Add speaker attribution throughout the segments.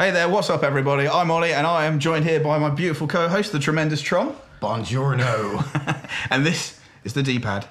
Speaker 1: Hey there, what's up everybody? I'm Ollie and I am joined here by my beautiful co-host, the tremendous Trom.
Speaker 2: Buongiorno.
Speaker 1: And this is the D-pad.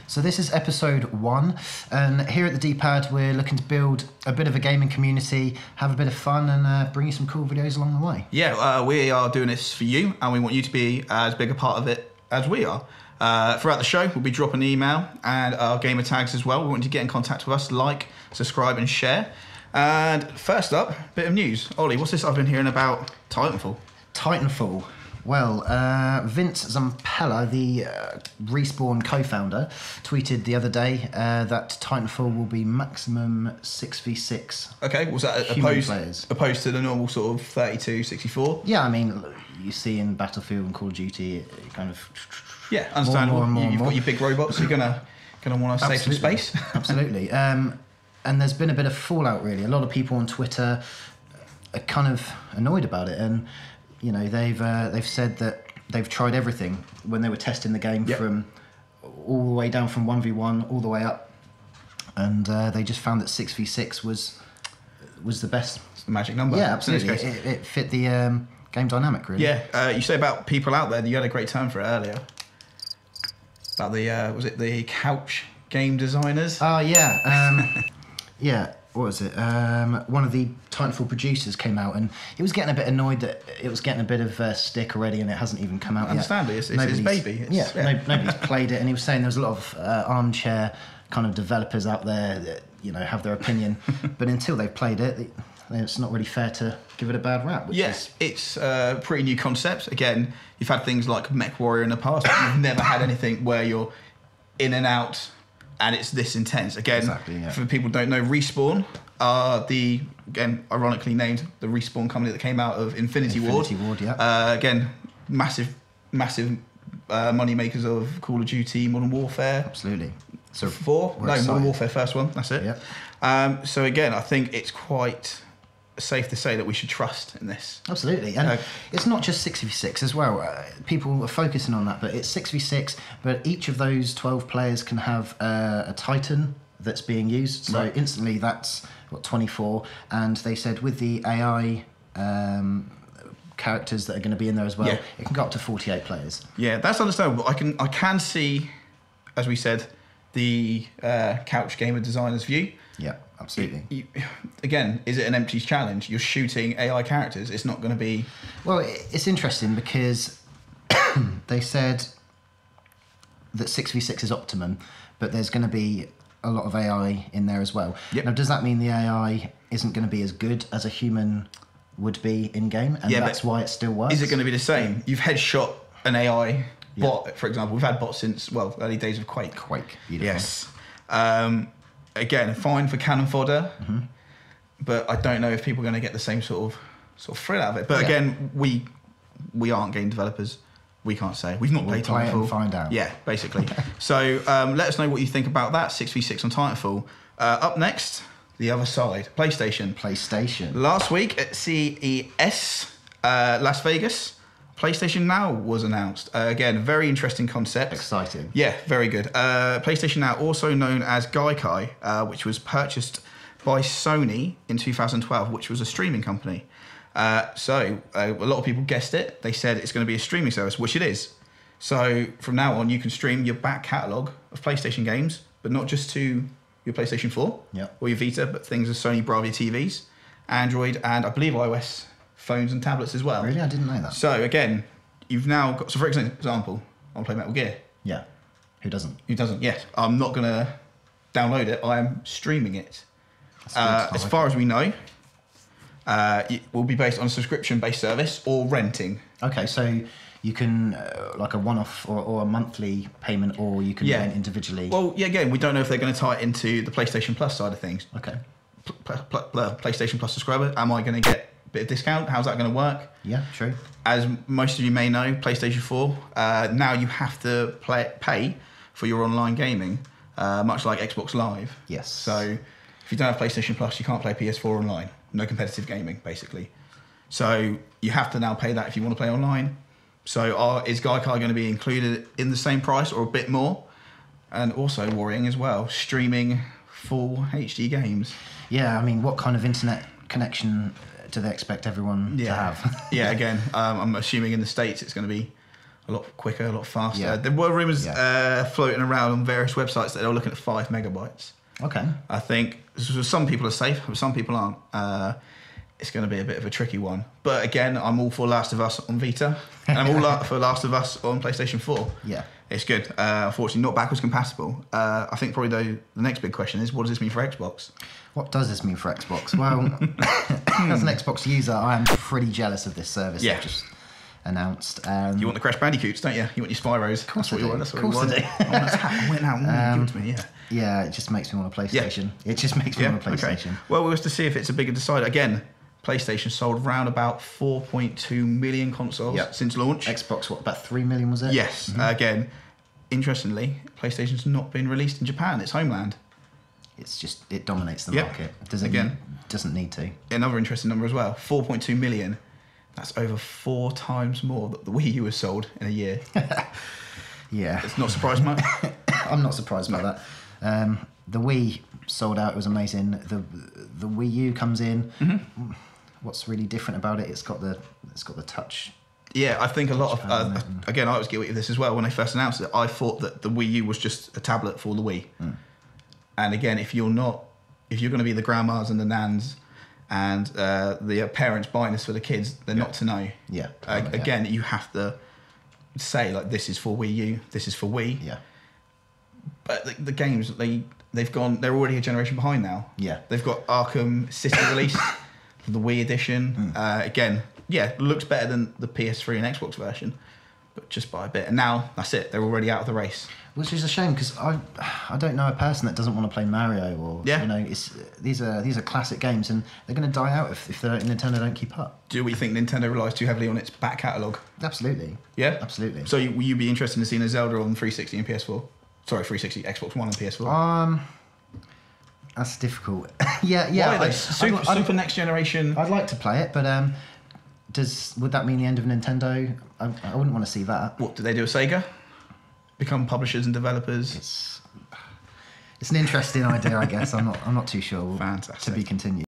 Speaker 2: So this is episode 1, and here at the D-pad we're looking to build a bit of a gaming community, have a bit of fun, and bring you some cool videos along the way.
Speaker 1: Yeah, we are doing this for you, and we want you to be as big a part of it as we are. Throughout the show, we'll be dropping an email and our gamer tags as well. We want you to get in contact with us, like, subscribe, and share. And first up, bit of news. Ollie, what's this I've been hearing about Titanfall?
Speaker 2: Titanfall. Well, Vince Zampella, the Respawn co-founder, tweeted the other day that Titanfall will be maximum 6v6.
Speaker 1: Okay, was that opposed to the normal sort of 32, 64?
Speaker 2: Yeah, I mean, you see in Battlefield and Call of Duty, it kind of...
Speaker 1: Yeah, understandable. You've got your big robots, so you're gonna want to save some space.
Speaker 2: Absolutely. And there's been a bit of fallout, really. A lot of people on Twitter are kind of annoyed about it, and you know they've said that they've tried everything when they were testing the game, from all the way down from 1v1 all the way up, and they just found that 6v6 was the best.
Speaker 1: It's the magic number.
Speaker 2: Yeah, absolutely. It fit the game dynamic, really.
Speaker 1: Yeah, you say about people out there, you had a great term for it earlier. About the, was it the couch game designers?
Speaker 2: Oh, yeah. Yeah, what was it? One of the Titanfall producers came out and he was getting a bit annoyed that it was getting a bit of stick already and it hasn't even come out
Speaker 1: Understandably,
Speaker 2: yet.
Speaker 1: It's his baby.
Speaker 2: Nobody's played it, and he was saying there was a lot of armchair kind of developers out there that, you know, have their opinion, but until they've played it, it's not really fair to give it a bad rap.
Speaker 1: Yes, it's a pretty new concept. Again, you've had things like Mech Warrior in the past, but you've never had anything where you're in and out and it's this intense. Again, for people who don't know, Respawn are the, again, ironically named, the Respawn company that came out of Infinity Ward.
Speaker 2: Yeah.
Speaker 1: Again, massive money makers of Call of Duty, Modern Warfare.
Speaker 2: Absolutely.
Speaker 1: So Modern Warfare first one, that's it.
Speaker 2: Yeah.
Speaker 1: So again, I think it's quite safe to say that we should trust in this.
Speaker 2: Absolutely, and it's not just 6v6 as well. People are focusing on that, but it's 6v6, but each of those 12 players can have a Titan that's being used, so instantly that's, 24, and they said with the AI characters that are going to be in there as well, it can go up to 48 players. Yeah,
Speaker 1: that's understandable. I can see, as we said, the couch gamer designer's view.
Speaker 2: Yeah, absolutely.
Speaker 1: Again, is it an empty challenge? You're shooting AI characters. It's not going to be...
Speaker 2: Well, it's interesting because they said that 6v6 is optimum, but there's going to be a lot of AI in there as well. Now, does that mean the AI isn't going to be as good as a human would be in-game, and that's why it still works?
Speaker 1: Is it going to be the same? You've headshot an AI bot, for example. We've had bots since, well, early days of Quake.
Speaker 2: Beautiful.
Speaker 1: Yes. Again, fine for cannon fodder, but I don't know if people are going to get the same sort of thrill out of it. But again, we aren't game developers. We can't say. We've not played Titanfall.
Speaker 2: Play it and find out.
Speaker 1: Yeah, basically. So let us know what you think about that, 6v6 on Titanfall. Up next, the other side, PlayStation. Last week at CES Las Vegas, PlayStation Now was announced. Again, very interesting concept.
Speaker 2: Exciting.
Speaker 1: Yeah, very good. PlayStation Now, also known as Gaikai, which was purchased by Sony in 2012, which was a streaming company. So a lot of people guessed it. They said it's going to be a streaming service, which it is. So from now on, you can stream your back catalogue of PlayStation games, but not just to your PlayStation 4 or your Vita, but things as Sony Bravia TVs, Android, and I believe iOS phones and tablets as well.
Speaker 2: Really? I didn't know that.
Speaker 1: So again, you've now got... So for example, I want to play Metal Gear.
Speaker 2: Yeah. Who doesn't?
Speaker 1: Yes. I'm not going to download it. I am streaming it. As far as we know, it will be based on a subscription-based service or renting.
Speaker 2: Okay, so you can, like a one-off or a monthly payment, or you can rent individually.
Speaker 1: Well, again, we don't know if they're going to tie it into the PlayStation Plus side of things.
Speaker 2: Okay.
Speaker 1: PlayStation Plus subscriber, am I going to get a bit of discount? How's that going to work?
Speaker 2: Yeah, true.
Speaker 1: As most of you may know, PlayStation 4, now you have to pay for your online gaming, much like Xbox Live.
Speaker 2: Yes.
Speaker 1: So if you don't have PlayStation Plus, you can't play PS4 online. No competitive gaming, basically. So you have to now pay that if you want to play online. So is Gaikai going to be included in the same price or a bit more? And also worrying as well, streaming full HD games.
Speaker 2: Yeah, I mean, what kind of internet connection do they expect everyone to have?
Speaker 1: Yeah, again, I'm assuming in the States it's going to be a lot quicker, a lot faster.
Speaker 2: Yeah.
Speaker 1: There were rumours floating around on various websites that they were looking at 5 megabytes.
Speaker 2: Okay.
Speaker 1: I think some people are safe, but some people aren't. It's going to be a bit of a tricky one. But again, I'm all for Last of Us on Vita, and I'm all for Last of Us on PlayStation 4.
Speaker 2: Yeah.
Speaker 1: It's good. Unfortunately, not backwards compatible. I think probably though the next big question is, what does this mean for Xbox?
Speaker 2: What does this mean for Xbox? Well, as an Xbox user, I am pretty jealous of this service they've just announced.
Speaker 1: You want the Crash Bandicoots, don't you? You want your Spyros.
Speaker 2: That's what you want.
Speaker 1: That's what you want. Give it to me, yeah.
Speaker 2: Yeah, it just makes me want a PlayStation. Yeah. It just makes me want a PlayStation.
Speaker 1: Okay. Well, we'll have to see if it's a bigger decider. Again, PlayStation sold around about 4.2 million consoles since launch.
Speaker 2: Xbox, what, about 3 million was it?
Speaker 1: Yes. Mm-hmm. Again, interestingly, PlayStation's not been released in Japan, its homeland.
Speaker 2: It dominates the market. Doesn't need to.
Speaker 1: Another interesting number as well, 4.2 million. That's over 4 times more that the Wii U has sold in a year.
Speaker 2: Yeah.
Speaker 1: It's not surprised much.
Speaker 2: I'm not surprised by that. The Wii sold out, it was amazing. The Wii U comes in. Mm-hmm. What's really different about it? It's got the touch. Yeah,
Speaker 1: I think a lot of again, I was guilty of this as well when they first announced it. I thought that the Wii U was just a tablet for the Wii. Mm. And again, if you're going to be the grandmas and the nans and the parents buying this for the kids, they're not to know.
Speaker 2: Yeah.
Speaker 1: Again, you have to say like, this is for Wii U, this is for Wii.
Speaker 2: Yeah.
Speaker 1: But the games they're already a generation behind now.
Speaker 2: Yeah.
Speaker 1: They've got Arkham City released for the Wii edition. Again, looks better than the PS3 and Xbox version, but just by a bit. And now that's it. They're already out of the race.
Speaker 2: Which is a shame because I don't know a person that doesn't want to play Mario or these are classic games and they're going to die out if Nintendo don't keep up.
Speaker 1: Do we think Nintendo relies too heavily on its back catalogue?
Speaker 2: Absolutely.
Speaker 1: Yeah,
Speaker 2: absolutely.
Speaker 1: So will you be interested in seeing a Zelda on 360 and PS4? Sorry, 360, Xbox One and PS4.
Speaker 2: That's difficult. yeah.
Speaker 1: Why super next generation.
Speaker 2: I'd like to play it, but would that mean the end of Nintendo? I wouldn't want to see that.
Speaker 1: What do they do with Sega? Become publishers and developers.
Speaker 2: It's an interesting idea, I guess. I'm not too sure.
Speaker 1: Fantastic.
Speaker 2: To be continued.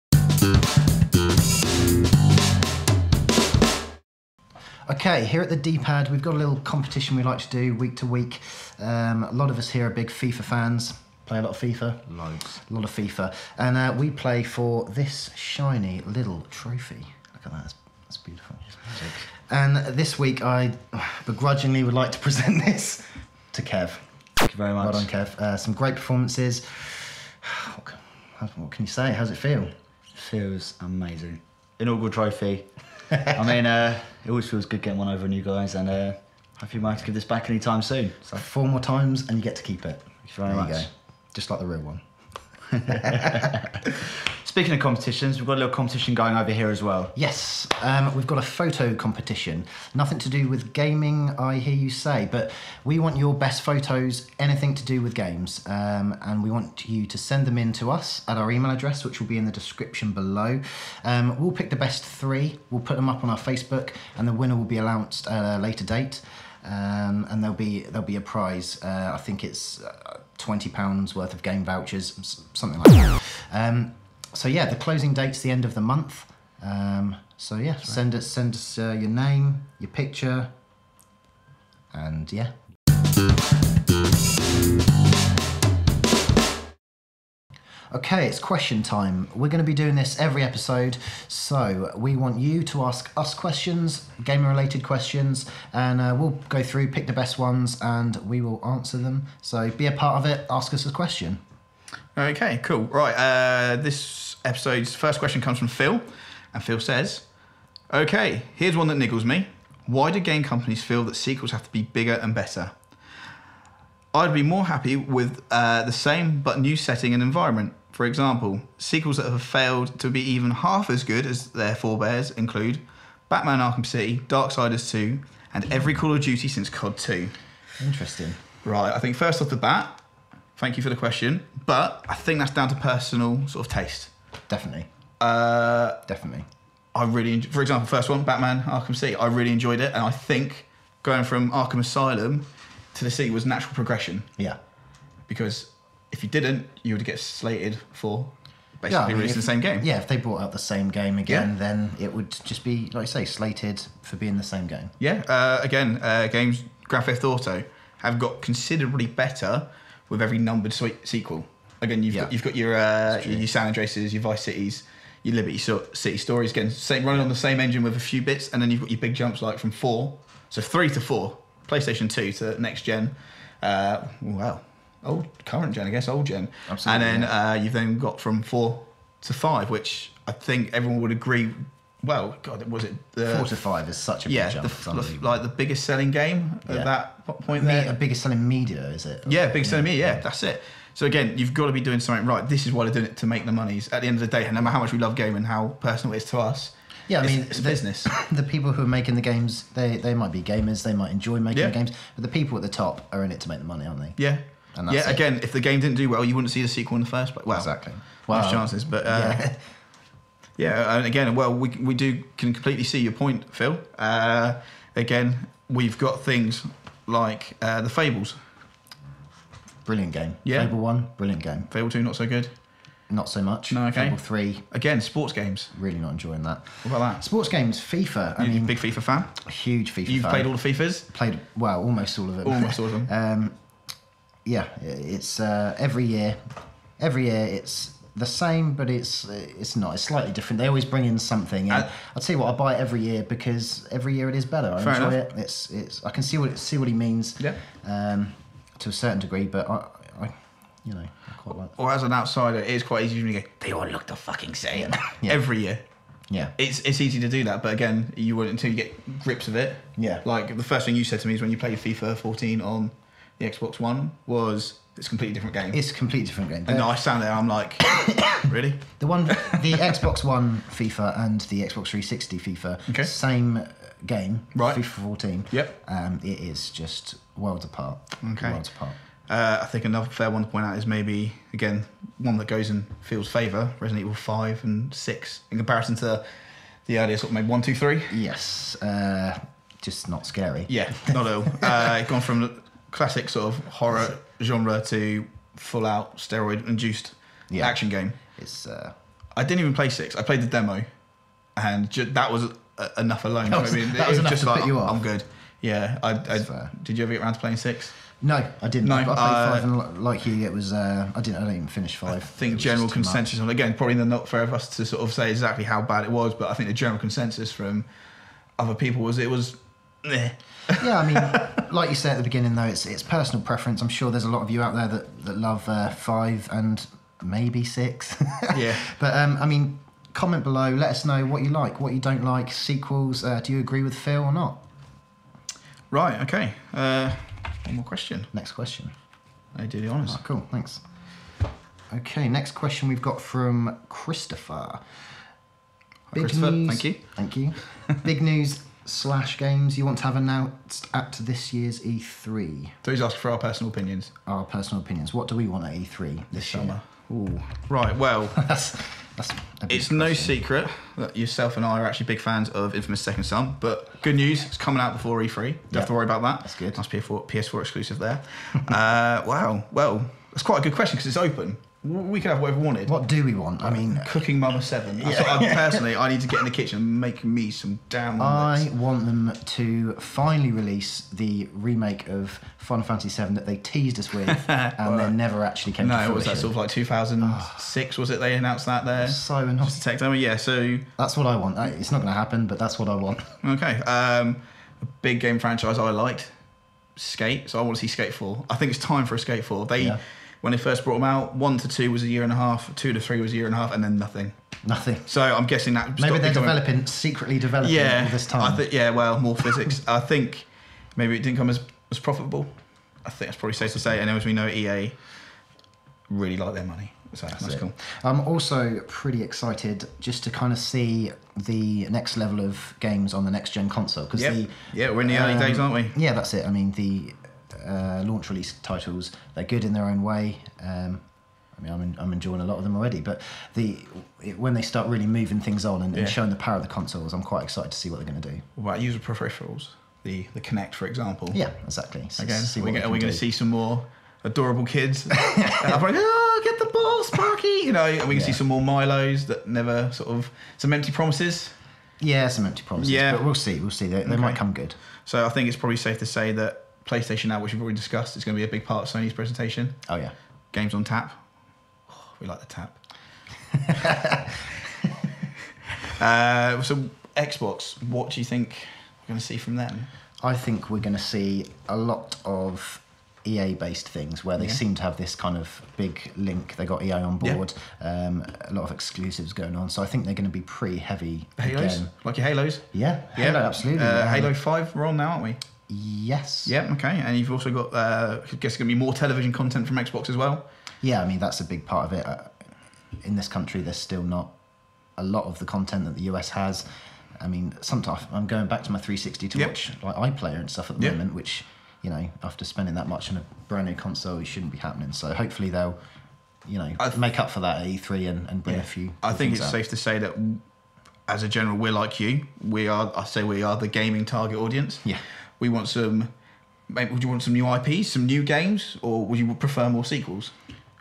Speaker 2: Okay, here at the D-Pad, we've got a little competition we like to do week to week. A lot of us here are big FIFA fans. Play a lot of FIFA.
Speaker 1: Loads.
Speaker 2: A lot of FIFA. And we play for this shiny little trophy. Look at that. That's beautiful. And this week, I begrudgingly would like to present this to Kev.
Speaker 3: Thank you very much.
Speaker 2: Well done, Kev. Some great performances. What can you say? How's it feel?
Speaker 3: It feels amazing. Inaugural trophy. I mean, it always feels good getting one over on you guys, and hope you might give this back anytime soon. So
Speaker 2: 4 more times, and you get to keep it.
Speaker 3: Thank you very much.
Speaker 2: There you go. Just like the real one.
Speaker 3: Speaking of competitions, we've got a little competition going over here as well.
Speaker 2: Yes, we've got a photo competition. Nothing to do with gaming, I hear you say, but we want your best photos, anything to do with games, and we want you to send them in to us at our email address, which will be in the description below. We'll pick the best 3, we'll put them up on our Facebook, and the winner will be announced at a later date. And there'll be a prize. I think it's £20 worth of game vouchers, something like that. So yeah, the closing date's the end of the month. So yeah, send us your name, your picture, and yeah. Okay, it's question time. We're going to be doing this every episode, so we want you to ask us questions, gaming-related questions, and we'll go through, pick the best ones, and we will answer them. So be a part of it, ask us a question.
Speaker 1: Okay, cool. Right, this episode's first question comes from Phil, and Phil says, okay, here's one that niggles me. Why do game companies feel that sequels have to be bigger and better? I'd be more happy with the same but new setting and environment. For example, sequels that have failed to be even half as good as their forebears include Batman Arkham City, Darksiders 2, and every Call of Duty since COD 2.
Speaker 2: Interesting.
Speaker 1: Right, I think first off the bat, thank you for the question, but I think that's down to personal sort of taste.
Speaker 2: Definitely.
Speaker 1: Definitely. I really, for example, first one, Batman Arkham City, I really enjoyed it, and I think going from Arkham Asylum to the City was natural progression.
Speaker 2: Yeah.
Speaker 1: Because if you didn't, you would get slated for basically releasing the same game.
Speaker 2: Yeah, if they brought out the same game again, then it would just be, like you say, slated for being the same game.
Speaker 1: Yeah, again, games, Grand Theft Auto, have got considerably better with every numbered sequel. Again, you've got your San Andreases, your Vice Cities, your Liberty City stories, again, running on the same engine with a few bits, and then you've got your big jumps like from 4, so 3 to 4, PlayStation 2 to next gen. Current gen, I guess, old gen.
Speaker 2: Absolutely,
Speaker 1: and then you've then got from 4 to 5, which I think everyone would agree. Well, God, was it
Speaker 2: 4 to 5 is such a big jump.
Speaker 1: Like the biggest selling game at that point there.
Speaker 2: The biggest selling media, is it?
Speaker 1: Yeah, biggest selling media. Yeah, that's it. So again, you've got to be doing something right. This is why they're doing it, to make the monies. At the end of the day, no matter how much we love gaming, how personal it is to us.
Speaker 2: Yeah, I mean,
Speaker 1: it's a business.
Speaker 2: The people who are making the games, they might be gamers, they might enjoy making the games, but the people at the top are in it to make the money, aren't they?
Speaker 1: Yeah.
Speaker 2: And that's
Speaker 1: again, if the game didn't do well, you wouldn't see the sequel in the first place. Well,
Speaker 2: exactly.
Speaker 1: There's chances, but and again, we can completely see your point, Phil. Again, we've got things like the Fables.
Speaker 2: Brilliant game.
Speaker 1: Yeah.
Speaker 2: Fable 1, brilliant game.
Speaker 1: Fable 2, not so good.
Speaker 2: Not so much.
Speaker 1: No, okay.
Speaker 2: Fable 3.
Speaker 1: Again, sports games.
Speaker 2: Really not enjoying that.
Speaker 1: What about that?
Speaker 2: Sports games, FIFA. I mean,
Speaker 1: big FIFA fan?
Speaker 2: Huge FIFA
Speaker 1: You've
Speaker 2: fan.
Speaker 1: played all the FIFAs?
Speaker 2: Played, almost all of them.
Speaker 1: Almost all of them.
Speaker 2: Yeah, it's every year it's the same, but it's not. It's slightly different. They always bring in something. And I'll tell you what, I buy it every year because every year it is better. I enjoy it. It's I can see what he means.
Speaker 1: Yeah.
Speaker 2: To a certain degree, but I quite like.
Speaker 1: Or as an outsider, it is quite easy when you go, they all look the fucking same every year.
Speaker 2: Yeah.
Speaker 1: It's easy to do that, but again, you wouldn't until you get grips of it.
Speaker 2: Yeah.
Speaker 1: Like the first thing you said to me is when you played FIFA 14 on the Xbox One was it's a completely different game.
Speaker 2: It's a completely different game.
Speaker 1: And I stand there, I'm like, really?
Speaker 2: The Xbox One FIFA and the Xbox 360 FIFA, same game,
Speaker 1: right?
Speaker 2: FIFA 14.
Speaker 1: Yep.
Speaker 2: It is just worlds apart.
Speaker 1: Okay.
Speaker 2: Worlds apart.
Speaker 1: I think another fair one to point out is maybe, again, one that goes in Phil's favour, Resident Evil 5 and 6, in comparison to the earlier sort of maybe 1, 2, 3.
Speaker 2: Yes. Just not scary.
Speaker 1: Yeah, not at all. Gone from classic sort of horror genre to full out steroid induced action game.
Speaker 2: It's
Speaker 1: I didn't even play 6. I played the demo, and that was enough alone.
Speaker 2: That was enough
Speaker 1: just
Speaker 2: to put you off.
Speaker 1: I'm good. Yeah. Did you ever get around to playing 6?
Speaker 2: No, I didn't.
Speaker 1: No,
Speaker 2: I played 5, and like you, it was. I didn't even finish 5.
Speaker 1: I think general consensus on, again, probably not fair of us to sort of say exactly how bad it was, but I think the general consensus from other people was it was. Meh.
Speaker 2: Yeah, I mean, like you said at the beginning, though, it's personal preference. I'm sure there's a lot of you out there that love 5 and maybe 6.
Speaker 1: Yeah.
Speaker 2: But I mean, comment below. Let us know what you like, what you don't like. Sequels. Do you agree with Phil or not?
Speaker 1: Right. Okay. One more question.
Speaker 2: Next question.
Speaker 1: I do the honours.
Speaker 2: Oh, cool. Thanks. Okay. Next question we've got from Christopher.
Speaker 1: Christopher, thank you.
Speaker 2: Thank you. Big news / games you want to have announced at this year's E3.
Speaker 1: So he's asking for our personal opinions.
Speaker 2: Our personal opinions. What do we want at E3 this
Speaker 1: summer?
Speaker 2: Year? Ooh.
Speaker 1: Right. Well,
Speaker 2: that's
Speaker 1: it's no secret that yourself and I are actually big fans of Infamous Second Son, but good news, it's coming out before E3. Don't have to worry about that.
Speaker 2: That's good.
Speaker 1: Nice PS4 exclusive there. Wow. Well, that's quite a good question because it's open. We could have whatever we wanted.
Speaker 2: What do we want? I mean,
Speaker 1: cooking Mama 7. Personally, I need to get in the kitchen and make me some damn omelets.
Speaker 2: I want them to finally release the remake of Final Fantasy 7 that they teased us with and then never actually came to fruition.
Speaker 1: No, it was that sort of like 2006, was it? They announced that there.
Speaker 2: So annoying.
Speaker 1: Just a tech demo, yeah. So
Speaker 2: that's what I want. It's not going to happen, but that's what I want.
Speaker 1: Okay. A big game franchise I liked, Skate. So I want to see Skate 4. I think it's time for a Skate 4. When they first brought them out, 1 to 2 was a year and a half, 2 to 3 was a year and a half, and then nothing.
Speaker 2: Nothing.
Speaker 1: So I'm guessing that
Speaker 2: maybe they're secretly developing all this time.
Speaker 1: More physics. I think maybe it didn't come as profitable. I think that's probably safe to say. And as we know, EA really like their money. So that's cool.
Speaker 2: I'm also pretty excited just to kind of see the next level of games on the next gen console.
Speaker 1: We're in the early days, aren't we?
Speaker 2: Yeah, that's it. I mean, the launch release titles, they're good in their own way. I mean, I'm enjoying a lot of them already. But when they start really moving things on and showing the power of the consoles, I'm quite excited to see what they're going to do.
Speaker 1: What about user peripherals? The Kinect, for example.
Speaker 2: Yeah, exactly.
Speaker 1: Again, are we going to see some more adorable kids? I'm like, oh, get the ball, Sparky! You know, and we can see some more Milos that never sort of some empty promises.
Speaker 2: Yeah, some empty promises. Yeah, but we'll see. They might come good.
Speaker 1: So I think it's probably safe to say that PlayStation Now, which we've already discussed, is going to be a big part of Sony's presentation.
Speaker 2: Oh yeah.
Speaker 1: Games on tap. Oh, we like the tap. So Xbox, what do you think we're going to see from them?
Speaker 2: I think we're going to see a lot of EA-based things where they seem to have this kind of big link. They got EA on board, a lot of exclusives going on. So I think they're going to be pretty heavy.
Speaker 1: Halos?
Speaker 2: Again.
Speaker 1: Like your Halos?
Speaker 2: Yeah, Halo, absolutely.
Speaker 1: Halo 5, we're on now, aren't we?
Speaker 2: Yes.
Speaker 1: Yeah, okay. And you've also got, I guess, it's going to be more television content from Xbox as well?
Speaker 2: Yeah, I mean, that's a big part of it. In this country, there's still not a lot of the content that the US has. I mean, sometimes I'm going back to my 360 to watch like iPlayer and stuff at the moment, which, you know, after spending that much on a brand new console, it shouldn't be happening. So hopefully they'll, you know, make up for that at E3 and bring a few.
Speaker 1: I think it's safe to say that as a general, we're like you. We are the gaming target audience. Yeah. We want some. Maybe would you want some new IPs, some new games, or would you prefer more sequels?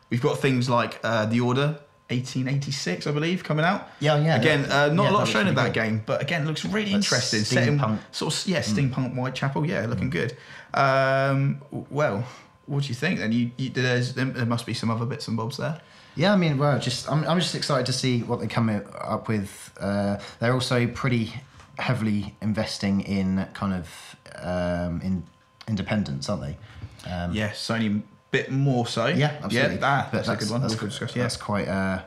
Speaker 1: We've got things like The Order 1886, I believe, coming out. Yeah. Again, not a lot shown of that game, but again, looks really interesting.
Speaker 2: Steampunk.
Speaker 1: Steampunk Whitechapel. Yeah, looking good. Well, what do you think then? There must be some other bits and bobs there.
Speaker 2: Yeah, I mean, well, I'm just excited to see what they come up with. They're also pretty heavily investing in kind of in independence, aren't they?
Speaker 1: Yes, Sony bit more so.
Speaker 2: Yeah, absolutely.
Speaker 1: Yeah, that's a good one.
Speaker 2: That's quite a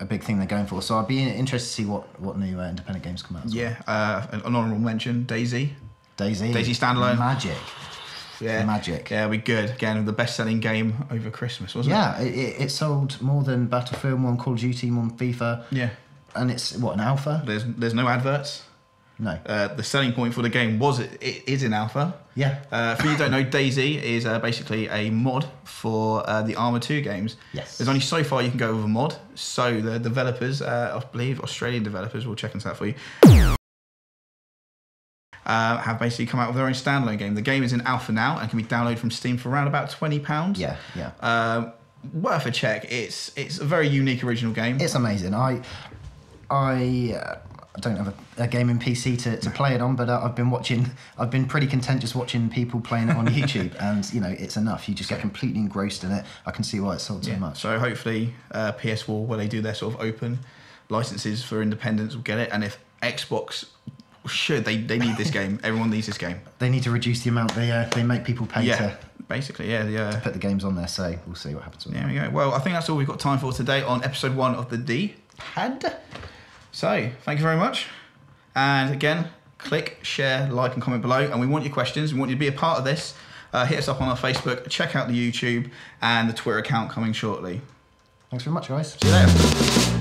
Speaker 2: big thing they're going for. So I'd be interested to see what new independent games come out.
Speaker 1: An honourable mention: Daisy standalone.
Speaker 2: Magic.
Speaker 1: Yeah, we good. Again, the best-selling game over Christmas, wasn't it?
Speaker 2: Yeah, it sold more than Battlefield, more than Call of Duty, more than FIFA.
Speaker 1: Yeah.
Speaker 2: And it's, an alpha?
Speaker 1: There's no adverts.
Speaker 2: No.
Speaker 1: The selling point for the game it is in alpha.
Speaker 2: Yeah.
Speaker 1: For you who don't know, Daisy is basically a mod for the Armour 2 games.
Speaker 2: Yes.
Speaker 1: There's only so far you can go with a mod. So the developers, I believe Australian developers, will check into that for you, have basically come out with their own standalone game. The game is in alpha now and can be downloaded from Steam for around about £20.
Speaker 2: Yeah.
Speaker 1: Worth a check. It's a very unique original game.
Speaker 2: It's amazing. I don't have a gaming PC to play it on, but I've been pretty content just watching people playing it on YouTube, and you know, it's enough. You just get completely engrossed in it. I can see why it's sold so much.
Speaker 1: So hopefully PS4, where they do their sort of open licenses for independents, will get it, and if Xbox they need this game. Everyone needs this game.
Speaker 2: They need to reduce the amount they make people pay to put the games on there, so we'll see what happens with that.
Speaker 1: There we go. Well, I think that's all we've got time for today on episode 1 of the D-Pad. So, thank you very much. And again, click, share, like and comment below. And we want your questions. We want you to be a part of this. Hit us up on our Facebook. Check out the YouTube and the Twitter account coming shortly.
Speaker 2: Thanks very much, guys.
Speaker 1: See you later.